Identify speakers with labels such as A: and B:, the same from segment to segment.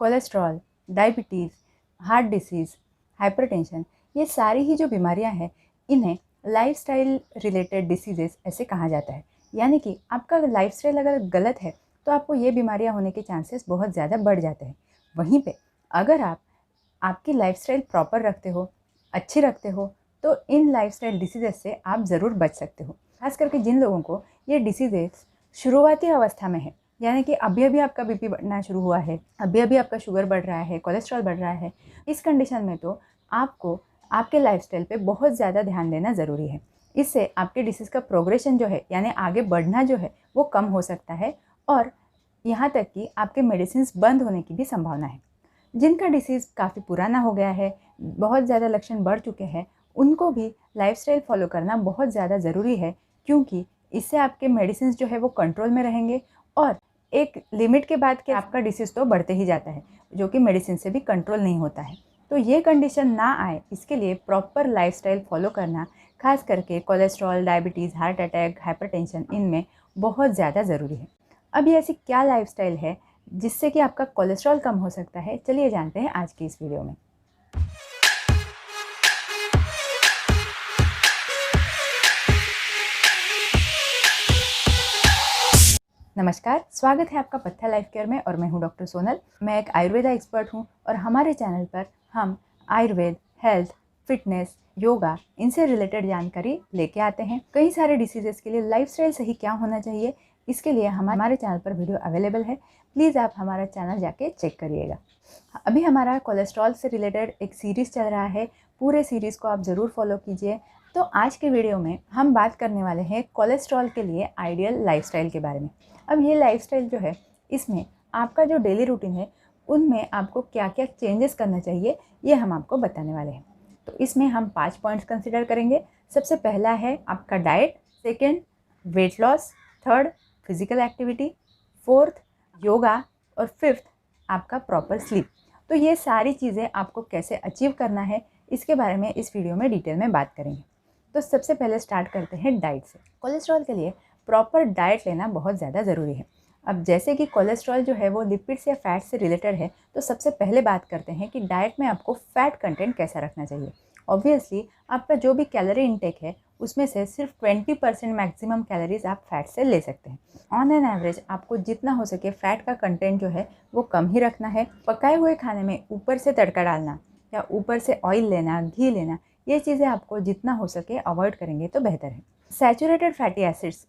A: Cholesterol, diabetes, heart disease, hypertension, ये सारी ही जो बीमारियां हैं इन्हें लाइफस्टाइल रिलेटेड डिसीजेस ऐसे कहा जाता है। यानी कि आपका लाइफस्टाइल अगर गलत है तो आपको ये बीमारियां होने के चांसेस बहुत ज़्यादा बढ़ जाते हैं। वहीं पे अगर आप आपकी लाइफस्टाइल प्रॉपर रखते हो, अच्छी रखते हो, तो इन लाइफस्टाइल डिसीजेस से आप ज़रूर बच सकते हो। खास करके जिन लोगों को ये डिसीजेस शुरुआती अवस्था में है, यानी कि अभी अभी आपका बीपी बढ़ना शुरू हुआ है, अभी अभी आपका शुगर बढ़ रहा है, कोलेस्ट्रॉल बढ़ रहा है, इस कंडीशन में तो आपको आपके लाइफस्टाइल पे बहुत ज़्यादा ध्यान देना ज़रूरी है। इससे आपके डिसीज़ का प्रोग्रेशन जो है, यानी आगे बढ़ना जो है, वो कम हो सकता है और यहाँ तक कि आपके मेडिसिन बंद होने की भी संभावना है। जिनका डिसीज़ काफ़ी पुराना हो गया है, बहुत ज़्यादा लक्षण बढ़ चुके हैं, उनको भी लाइफस्टाइल फॉलो करना बहुत ज़्यादा ज़रूरी है, क्योंकि इससे आपके मेडिसिन जो है वो कंट्रोल में रहेंगे और एक लिमिट के बाद के आपका डिसीज़ तो बढ़ते ही जाता है, जो कि मेडिसिन से भी कंट्रोल नहीं होता है। तो ये कंडीशन ना आए, इसके लिए प्रॉपर लाइफस्टाइल फॉलो करना, खास करके cholesterol, diabetes, heart attack, hypertension, इनमें बहुत ज़्यादा ज़रूरी है। अब ये ऐसी क्या लाइफस्टाइल है जिससे कि आपका कोलेस्ट्रॉल कम हो सकता है, चलिए जानते हैं आज की इस वीडियो में। नमस्कार, स्वागत है आपका पत्थर लाइफ केयर में और मैं हूं डॉक्टर सोनल। मैं एक आयुर्वेदा एक्सपर्ट हूं और हमारे चैनल पर हम आयुर्वेद, हेल्थ, फिटनेस, योगा, इनसे रिलेटेड जानकारी लेके आते हैं। कई सारे डिसीजेस के लिए लाइफस्टाइल सही क्या होना चाहिए, इसके लिए हमारे चैनल पर वीडियो अवेलेबल है। प्लीज़ आप हमारा चैनल जाके चेक करिएगा। अभी हमारा कोलेस्ट्रॉल से रिलेटेड एक सीरीज़ चल रहा है, पूरे सीरीज़ को आप ज़रूर फॉलो कीजिए। तो आज के वीडियो में हम बात करने वाले हैं कोलेस्ट्रॉल के लिए आइडियल लाइफस्टाइल के बारे में। अब ये लाइफस्टाइल जो है, इसमें आपका जो डेली रूटीन है उनमें आपको क्या क्या चेंजेस करना चाहिए, ये हम आपको बताने वाले हैं। तो इसमें हम 5 पॉइंट्स कंसिडर करेंगे। सबसे पहला है आपका diet, second weight loss, third physical activity, fourth yoga और फिफ्थ आपका प्रॉपर स्लीप। तो ये सारी चीज़ें आपको कैसे अचीव करना है, इसके बारे में इस वीडियो में डिटेल में बात करेंगे। तो सबसे पहले स्टार्ट करते हैं डाइट से। कोलेस्ट्रॉल के लिए प्रॉपर डाइट लेना बहुत ज़्यादा ज़रूरी है। अब जैसे कि कोलेस्ट्रॉल जो है वो लिपिड्स या फैट से रिलेटेड है, तो सबसे पहले बात करते हैं कि डाइट में आपको फैट कंटेंट कैसा रखना चाहिए। ऑब्वियसली आपका जो भी कैलोरी इनटेक है उसमें से सिर्फ 20% मैक्सिमम कैलोरीज आप फैट से ले सकते हैं। ऑन एन एवरेज आपको जितना हो सके फैट का कंटेंट जो है वो कम ही रखना है। पकाए हुए खाने में ऊपर से तड़का डालना या ऊपर से ऑयल लेना, घी लेना, ये चीज़ें आपको जितना हो सके अवॉइड करेंगे तो बेहतर है। सैचुरेटेड फैटी एसिड्स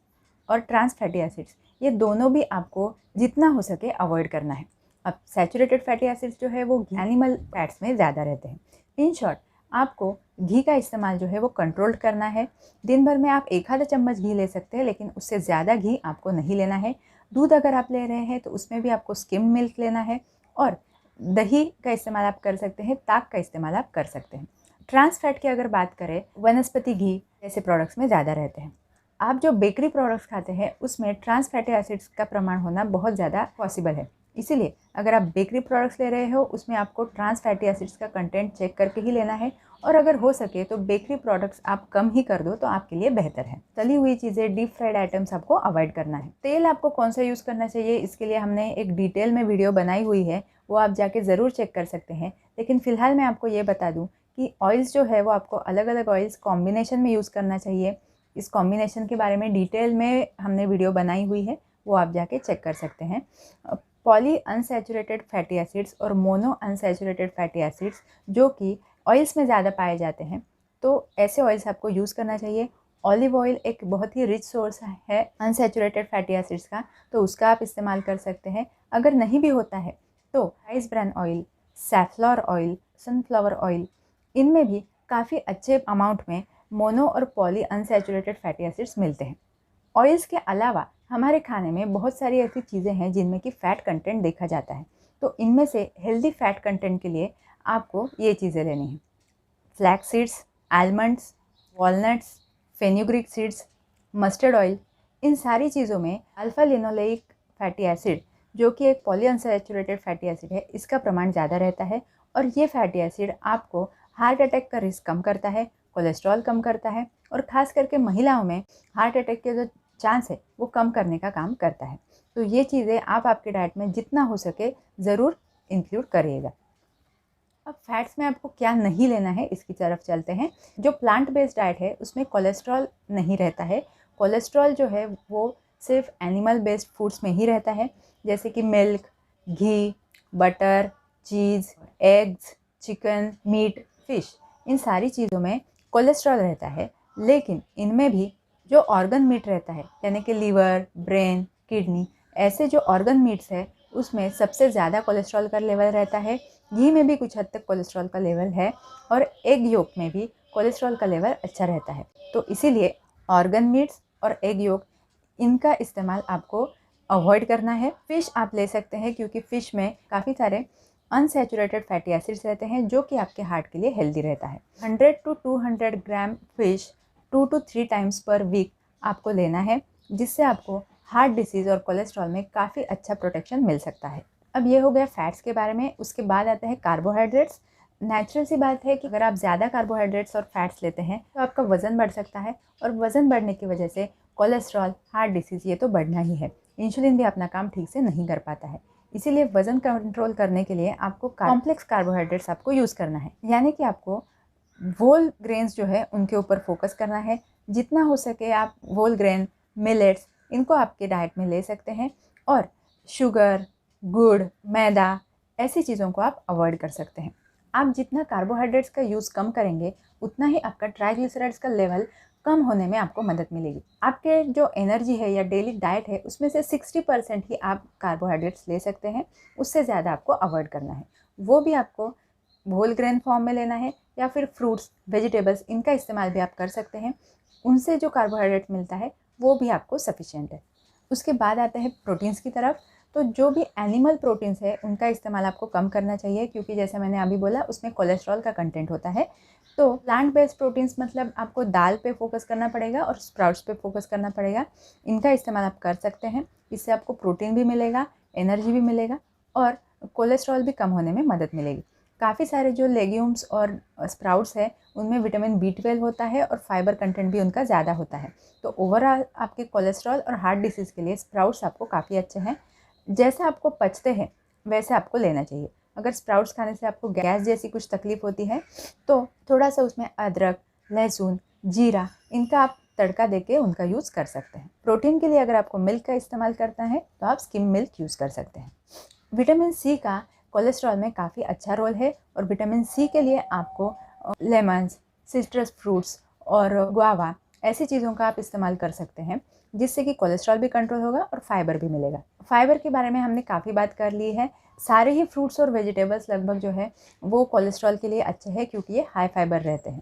A: और ट्रांस फैटी एसिड्स, ये दोनों भी आपको जितना हो सके अवॉइड करना है। अब सैचुरेटेड फैटी एसिड्स जो है वो एनिमल फैट्स में ज़्यादा रहते हैं। इन शॉर्ट आपको घी का इस्तेमाल जो है वो कंट्रोल करना है। दिन भर में आप 1 आधा चम्मच घी ले सकते हैं, लेकिन उससे ज़्यादा घी आपको नहीं लेना है। दूध अगर आप ले रहे हैं तो उसमें भी आपको स्किम मिल्क लेना है और दही का इस्तेमाल आप कर सकते हैं, ताक का इस्तेमाल आप कर सकते हैं। ट्रांस फैट की अगर बात करें, वनस्पति घी जैसे प्रोडक्ट्स में ज़्यादा रहते हैं। आप जो बेकरी प्रोडक्ट्स खाते हैं उसमें ट्रांस फैटी एसिड्स का प्रमाण होना बहुत ज़्यादा पॉसिबल है। इसीलिए अगर आप बेकरी प्रोडक्ट्स ले रहे हो उसमें आपको ट्रांस फैटी एसिड्स का कंटेंट चेक करके ही लेना है और अगर हो सके तो बेकरी प्रोडक्ट्स आप कम ही कर दो तो आपके लिए बेहतर है। तली हुई चीज़ें, डीप फ्राइड आइटम्स आपको अवॉइड करना है। तेल आपको कौन सा यूज़ करना चाहिए, इसके लिए हमने एक डिटेल में वीडियो बनाई हुई है, वो आप जाके ज़रूर चेक कर सकते हैं। लेकिन फ़िलहाल मैं आपको ये बता दूँ कि ऑयल्स जो है वो आपको अलग अलग ऑयल्स कॉम्बिनेशन में यूज़ करना चाहिए। इस कॉम्बिनेशन के बारे में डिटेल में हमने वीडियो बनाई हुई है, वो आप जाके चेक कर सकते हैं। पॉली अनसैचुरेटेड फैटी एसिड्स और मोनो अनसैचुरेटेड फैटी एसिड्स जो कि ऑयल्स में ज़्यादा पाए जाते हैं, तो ऐसे ऑयल्स आपको यूज़ करना चाहिए। ऑलिव ऑयल एक बहुत ही रिच सोर्स है अनसैचुरेटेड फैटी एसिड्स का, तो उसका आप इस्तेमाल कर सकते हैं। अगर नहीं भी होता है तो rice bran oil, safflower oil, sunflower oil, इनमें भी काफ़ी अच्छे अमाउंट में मोनो और पॉली अनसैचुरेटेड फैटी एसिड्स मिलते हैं। ऑयल्स के अलावा हमारे खाने में बहुत सारी ऐसी चीज़ें हैं जिनमें कि फ़ैट कंटेंट देखा जाता है, तो इनमें से हेल्दी फैट कंटेंट के लिए आपको ये चीज़ें लेनी हैं। Flax seeds, almonds, walnuts, fenugreek seeds, mustard oil, इन सारी चीज़ों में अल्फा लिनोलेइक फैटी एसिड जो कि एक पॉली अनसैचुरेटेड फैटी एसिड है, इसका प्रमाण ज़्यादा रहता है और ये फैटी एसिड आपको हार्ट अटैक का रिस्क कम करता है, कोलेस्ट्रॉल कम करता है और ख़ास करके महिलाओं में हार्ट अटैक के जो चांस है वो कम करने का काम करता है। तो ये चीज़ें आप आपके डाइट में जितना हो सके ज़रूर इंक्लूड करिएगा। अब फैट्स में आपको क्या नहीं लेना है इसकी तरफ चलते हैं। जो प्लांट बेस्ड डाइट है उसमें कोलेस्ट्रॉल नहीं रहता है। कोलेस्ट्रॉल जो है वो सिर्फ एनिमल बेस्ड फूड्स में ही रहता है, जैसे कि मिल्क, घी, बटर, चीज़, एग्स, चिकन, मीट, फिश, इन सारी चीज़ों में कोलेस्ट्रॉल रहता है। लेकिन इनमें भी जो ऑर्गन मीट रहता है, यानी कि लीवर, ब्रेन, किडनी, ऐसे जो ऑर्गन मीट्स है उसमें सबसे ज़्यादा कोलेस्ट्रॉल का लेवल रहता है। घी में भी कुछ हद तक कोलेस्ट्रॉल का लेवल है और एग योक में भी कोलेस्ट्रॉल का लेवल अच्छा रहता है। तो इसीलिए ऑर्गन मीट्स और एग योक, इनका इस्तेमाल आपको अवॉइड करना है। फ़िश आप ले सकते हैं क्योंकि फ़िश में काफ़ी सारे अनसैचुरेटेड फैटी एसिड्स रहते हैं जो कि आपके हार्ट के लिए हेल्दी रहता है। 100 to 200 gram fish 2 to 3 times per week आपको लेना है, जिससे आपको हार्ट डिसीज़ और कोलेस्ट्रॉल में काफ़ी अच्छा प्रोटेक्शन मिल सकता है। अब ये हो गया फैट्स के बारे में। उसके बाद आते हैं कार्बोहाइड्रेट्स। नेचुरल सी बात है कि अगर आप ज़्यादा कार्बोहाइड्रेट्स और फैट्स लेते हैं तो आपका वज़न बढ़ सकता है, और वज़न बढ़ने की वजह से कोलेस्ट्रॉल, हार्ट डिसीज़, ये तो बढ़ना ही है। इंसुलिन भी अपना काम ठीक से नहीं कर पाता है। इसीलिए वज़न कंट्रोल करने के लिए आपको कॉम्प्लेक्स कार्बोहाइड्रेट्स आपको यूज़ करना है, यानी कि आपको होल ग्रेन्स जो है उनके ऊपर फोकस करना है। जितना हो सके आप होल ग्रेन, मिलेट्स, इनको आपके डाइट में ले सकते हैं, और शुगर, गुड़, मैदा, ऐसी चीज़ों को आप अवॉइड कर सकते हैं। आप जितना कार्बोहाइड्रेट्स का यूज़ कम करेंगे उतना ही आपका ट्राइग्लिसराइड्स का लेवल कम होने में आपको मदद मिलेगी। आपके जो एनर्जी है या डेली डाइट है उसमें से 60% ही आप कार्बोहाइड्रेट्स ले सकते हैं, उससे ज़्यादा आपको अवॉइड करना है। वो भी आपको होल ग्रेन फॉर्म में लेना है, या फिर फ्रूट्स, वेजिटेबल्स, इनका इस्तेमाल भी आप कर सकते हैं। उनसे जो कार्बोहाइड्रेट मिलता है वो भी आपको सफिशिएंट है। उसके बाद आता है प्रोटीन्स की तरफ। तो जो भी एनिमल प्रोटीन्स है उनका इस्तेमाल आपको कम करना चाहिए, क्योंकि जैसे मैंने अभी बोला उसमें कोलेस्ट्रॉल का कंटेंट होता है। तो प्लांट बेस्ड प्रोटीन्स मतलब आपको दाल पे फोकस करना पड़ेगा और स्प्राउट्स पे फोकस करना पड़ेगा। इनका इस्तेमाल आप कर सकते हैं। इससे आपको प्रोटीन भी मिलेगा, एनर्जी भी मिलेगा, और कोलेस्ट्रॉल भी कम होने में मदद मिलेगी। काफ़ी सारे जो लेग्यूम्स और स्प्राउट्स है उनमें विटामिन B12 होता है और फाइबर कंटेंट भी उनका ज़्यादा होता है। तो ओवरऑल आपके कोलेस्ट्रॉल और हार्ट डिसीज़ के लिए स्प्राउट्स आपको काफ़ी अच्छे हैं। जैसे आपको पचते हैं वैसे आपको लेना चाहिए। अगर स्प्राउट्स खाने से आपको गैस जैसी कुछ तकलीफ़ होती है तो थोड़ा सा उसमें अदरक, लहसुन, जीरा, इनका आप तड़का देके उनका यूज़ कर सकते हैं। प्रोटीन के लिए अगर आपको मिल्क का इस्तेमाल करना है तो आप स्किम मिल्क यूज़ कर सकते हैं। विटामिन सी का कोलेस्ट्रॉल में काफ़ी अच्छा रोल है, और विटामिन सी के लिए आपको लेमन्स, सिट्रस फ्रूट्स और गुआवा, ऐसी चीज़ों का आप इस्तेमाल कर सकते हैं, जिससे कि कोलेस्ट्रॉल भी कंट्रोल होगा और फाइबर भी मिलेगा। फाइबर के बारे में हमने काफ़ी बात कर ली है। सारे ही फ्रूट्स और वेजिटेबल्स लगभग जो है वो कोलेस्ट्रॉल के लिए अच्छे हैं, क्योंकि ये हाई फाइबर रहते हैं।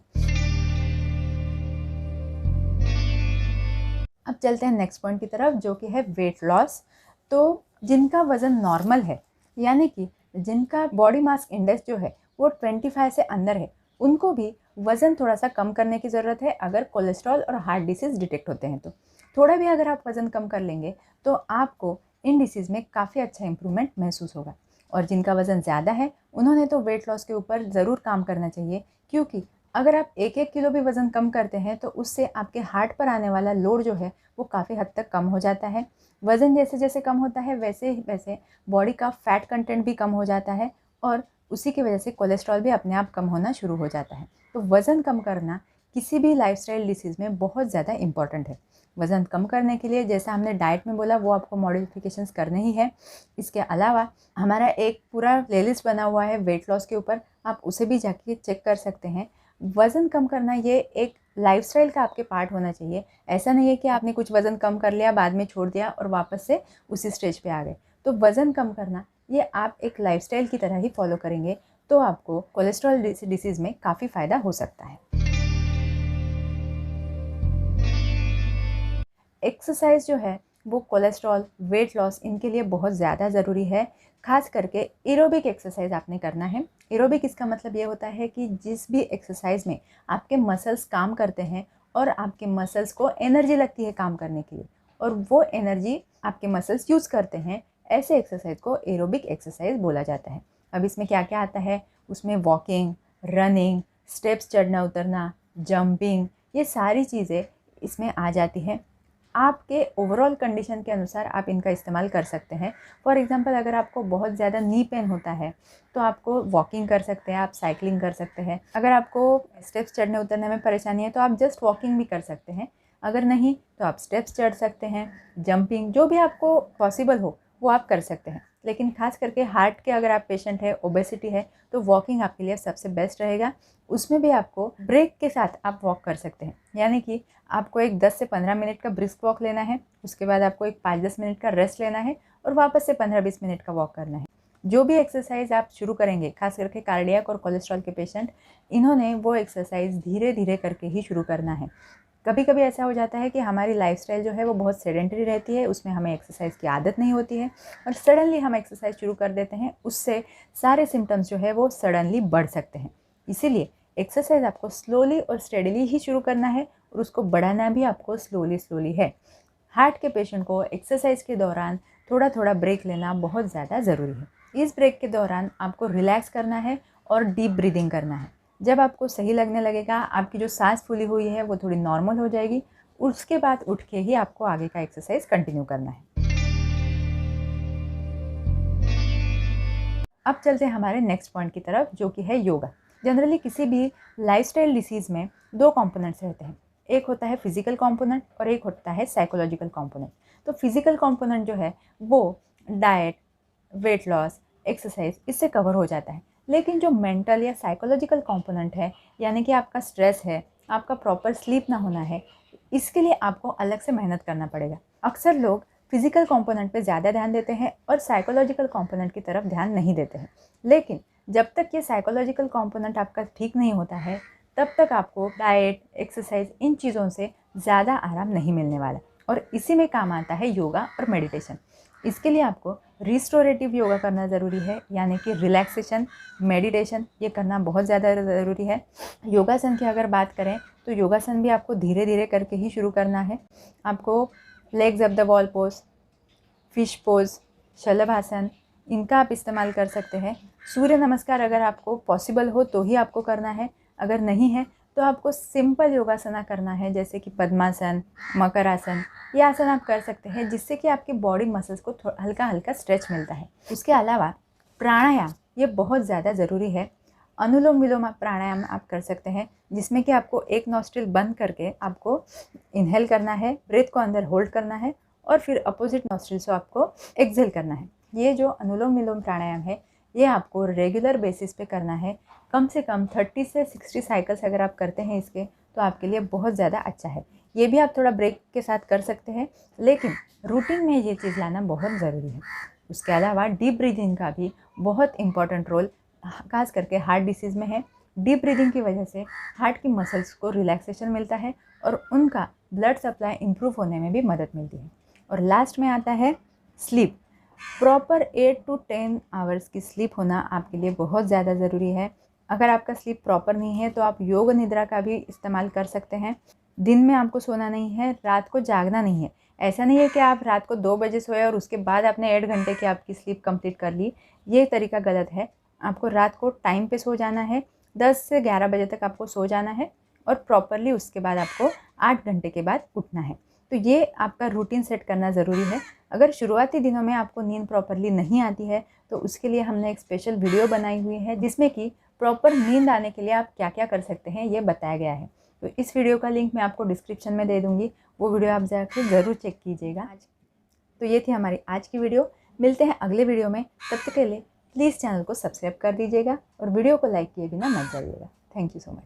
A: अब चलते हैं नेक्स्ट पॉइंट की तरफ, जो कि है वेट लॉस। तो जिनका वज़न नॉर्मल है, यानी कि जिनका बॉडी मास इंडेक्स जो है वो 25 से अंदर है, उनको भी वज़न थोड़ा सा कम करने की ज़रूरत है। अगर कोलेस्ट्रॉल और हार्ट डिसीज़ डिटेक्ट होते हैं तो थोड़ा भी अगर आप वज़न कम कर लेंगे तो आपको इन डिसीज़ में काफ़ी अच्छा इंप्रूवमेंट महसूस होगा। और जिनका वज़न ज़्यादा है उन्होंने तो वेट लॉस के ऊपर ज़रूर काम करना चाहिए, क्योंकि अगर आप 1-1 किलो भी वज़न कम करते हैं तो उससे आपके हार्ट पर आने वाला लोड जो है वो काफ़ी हद तक कम हो जाता है। वज़न जैसे जैसे कम होता है वैसे वैसे बॉडी का फैट कंटेंट भी कम हो जाता है, और उसी की वजह से कोलेस्ट्रॉल भी अपने आप कम होना शुरू हो जाता है। तो वज़न कम करना किसी भी लाइफस्टाइल डिसीज़ में बहुत ज़्यादा इंपॉर्टेंट है। वज़न कम करने के लिए जैसा हमने डाइट में बोला वो आपको मॉडिफिकेशंस करने ही है। इसके अलावा हमारा एक पूरा प्लेलिस्ट बना हुआ है वेट लॉस के ऊपर, आप उसे भी जाके चेक कर सकते हैं। वज़न कम करना ये एक लाइफस्टाइल का आपके पार्ट होना चाहिए। ऐसा नहीं है कि आपने कुछ वज़न कम कर लिया, बाद में छोड़ दिया और वापस से उसी स्टेज पे आ गए। तो वज़न कम करना ये आप एक लाइफस्टाइल की तरह ही फॉलो करेंगे तो आपको कोलेस्ट्रॉल डिसीज़ में काफ़ी फ़ायदा हो सकता है। एक्सरसाइज जो है वो कोलेस्ट्रॉल, वेट लॉस, इनके लिए बहुत ज़्यादा ज़रूरी है। खास करके एरोबिक एक्सरसाइज आपने करना है। एरोबिक इसका मतलब ये होता है कि जिस भी एक्सरसाइज में आपके मसल्स काम करते हैं और आपके मसल्स को एनर्जी लगती है काम करने के लिए, और वो एनर्जी आपके मसल्स यूज़ करते हैं, ऐसे एक्सरसाइज को एरोबिक एक्सरसाइज बोला जाता है। अब इसमें क्या क्या आता है, उसमें वॉकिंग, रनिंग, स्टेप्स चढ़ना उतरना, जंपिंग, ये सारी चीज़ें इसमें आ जाती हैं। आपके ओवरऑल कंडीशन के अनुसार आप इनका इस्तेमाल कर सकते हैं। फॉर एग्जांपल अगर आपको बहुत ज़्यादा नी पेन होता है तो आपको वॉकिंग कर सकते हैं, आप साइकिलिंग कर सकते हैं। अगर आपको स्टेप्स चढ़ने उतरने में परेशानी है तो आप जस्ट वॉकिंग भी कर सकते हैं। अगर नहीं तो आप स्टेप्स चढ़ सकते हैं, जंपिंग, जो भी आपको पॉसिबल हो वो आप कर सकते हैं। लेकिन खास करके हार्ट के अगर आप पेशेंट है, ओबेसिटी है, तो वॉकिंग आपके लिए सबसे बेस्ट रहेगा। उसमें भी आपको ब्रेक के साथ आप वॉक कर सकते हैं, यानी कि आपको एक 10 से 15 मिनट का ब्रिस्क वॉक लेना है, उसके बाद आपको एक 5-10 मिनट का रेस्ट लेना है और वापस से 15-20 मिनट का वॉक करना है। जो भी एक्सरसाइज आप शुरू करेंगे, खास करके कार्डियक और कोलेस्ट्रॉल के पेशेंट, इन्होंने वो एक्सरसाइज धीरे धीरे करके ही शुरू करना है। कभी कभी ऐसा हो जाता है कि हमारी लाइफस्टाइल जो है वो बहुत सेडेंटरी रहती है, उसमें हमें एक्सरसाइज की आदत नहीं होती है और सडनली हम एक्सरसाइज शुरू कर देते हैं, उससे सारे सिम्टम्स जो है वो सडनली बढ़ सकते हैं। इसीलिए एक्सरसाइज आपको स्लोली और स्टेडीली ही शुरू करना है और उसको बढ़ाना भी आपको स्लोली है। हार्ट के पेशेंट को एक्सरसाइज के दौरान थोड़ा थोड़ा ब्रेक लेना बहुत ज़्यादा ज़रूरी है। इस ब्रेक के दौरान आपको रिलैक्स करना है और डीप ब्रीदिंग करना है। जब आपको सही लगने लगेगा, आपकी जो सांस फूली हुई है वो थोड़ी नॉर्मल हो जाएगी, उसके बाद उठ के ही आपको आगे का एक्सरसाइज कंटिन्यू करना है। अब चलते हैं हमारे नेक्स्ट पॉइंट की तरफ, जो कि है योगा। जनरली किसी भी लाइफस्टाइल डिसीज़ में 2 कंपोनेंट्स रहते हैं, एक होता है फिजिकल कंपोनेंट और एक होता है साइकोलॉजिकल कंपोनेंट। तो फिजिकल कंपोनेंट जो है वो डाइट, वेट लॉस, एक्सरसाइज, इससे कवर हो जाता है। लेकिन जो मेंटल या साइकोलॉजिकल कंपोनेंट है, यानी कि आपका स्ट्रेस है, आपका प्रॉपर स्लीप ना होना है, इसके लिए आपको अलग से मेहनत करना पड़ेगा। अक्सर लोग फिजिकल कंपोनेंट पे ज़्यादा ध्यान देते हैं और साइकोलॉजिकल कंपोनेंट की तरफ ध्यान नहीं देते हैं। लेकिन जब तक ये साइकोलॉजिकल कंपोनेंट आपका ठीक नहीं होता है, तब तक आपको डाइट, एक्सरसाइज, इन चीज़ों से ज़्यादा आराम नहीं मिलने वाला। और इसी में काम आता है योगा और मेडिटेशन। इसके लिए आपको रिस्टोरेटिव योगा करना ज़रूरी है, यानी कि रिलैक्सेशन, मेडिटेशन, ये करना बहुत ज़्यादा ज़रूरी है। योगासन की अगर बात करें तो योगासन भी आपको धीरे धीरे करके ही शुरू करना है। आपको legs up the wall pose, fish pose, Shalabhasana, इनका आप इस्तेमाल कर सकते हैं। सूर्य नमस्कार अगर आपको पॉसिबल हो तो ही आपको करना है, अगर नहीं है तो आपको सिंपल योगासना करना है, जैसे कि पद्मासन, मकरासन, ये आसन आप कर सकते हैं, जिससे कि आपकी बॉडी मसल्स को हल्का हल्का स्ट्रेच मिलता है। उसके अलावा प्राणायाम, ये बहुत ज़्यादा ज़रूरी है। अनुलोम विलोम प्राणायाम आप कर सकते हैं, जिसमें कि आपको एक नॉस्ट्रिल बंद करके आपको इनहेल करना है, ब्रेथ को अंदर होल्ड करना है और फिर अपोजिट नॉस्ट्रिल से आपको एक्सहेल करना है। ये जो अनुलोम विलोम प्राणायाम है, ये आपको रेगुलर बेसिस पे करना है। कम से कम 30 से 60 साइकिल्स अगर आप करते हैं इसके, तो आपके लिए बहुत ज़्यादा अच्छा है। ये भी आप थोड़ा ब्रेक के साथ कर सकते हैं, लेकिन रूटीन में ये चीज़ लाना बहुत ज़रूरी है। उसके अलावा डीप ब्रीदिंग का भी बहुत इंपॉर्टेंट रोल खास करके हार्ट डिसीज़ में है। डीप ब्रीदिंग की वजह से हार्ट की मसल्स को रिलैक्सेशन मिलता है और उनका ब्लड सप्लाई इम्प्रूव होने में भी मदद मिलती है। और लास्ट में आता है स्लीप। प्रॉपर 8 to 10 आवर्स की स्लीप होना आपके लिए बहुत ज़्यादा ज़रूरी है। अगर आपका स्लीप प्रॉपर नहीं है तो आप योग निद्रा का भी इस्तेमाल कर सकते हैं। दिन में आपको सोना नहीं है, रात को जागना नहीं है। ऐसा नहीं है कि आप रात को 2 बजे सोए और उसके बाद आपने 8 घंटे की आपकी स्लीप कंप्लीट कर ली, ये तरीका गलत है। आपको रात को टाइम पे सो जाना है, 10 से 11 बजे तक आपको सो जाना है और प्रॉपरली उसके बाद आपको 8 घंटे के बाद उठना है। तो ये आपका रूटीन सेट करना ज़रूरी है। अगर शुरुआती दिनों में आपको नींद प्रॉपरली नहीं आती है तो उसके लिए हमने एक स्पेशल वीडियो बनाई हुई है, जिसमें कि प्रॉपर नींद आने के लिए आप क्या क्या कर सकते हैं ये बताया गया है। तो इस वीडियो का लिंक मैं आपको डिस्क्रिप्शन में दे दूँगी, वो वीडियो आप जाकर ज़रूर चेक कीजिएगा। तो ये थी हमारी आज की वीडियो। मिलते हैं अगले वीडियो में, तब तक के लिए प्लीज़ चैनल को सब्सक्राइब कर दीजिएगा और वीडियो को लाइक किए बिना मत जाइएगा। Thank you so much.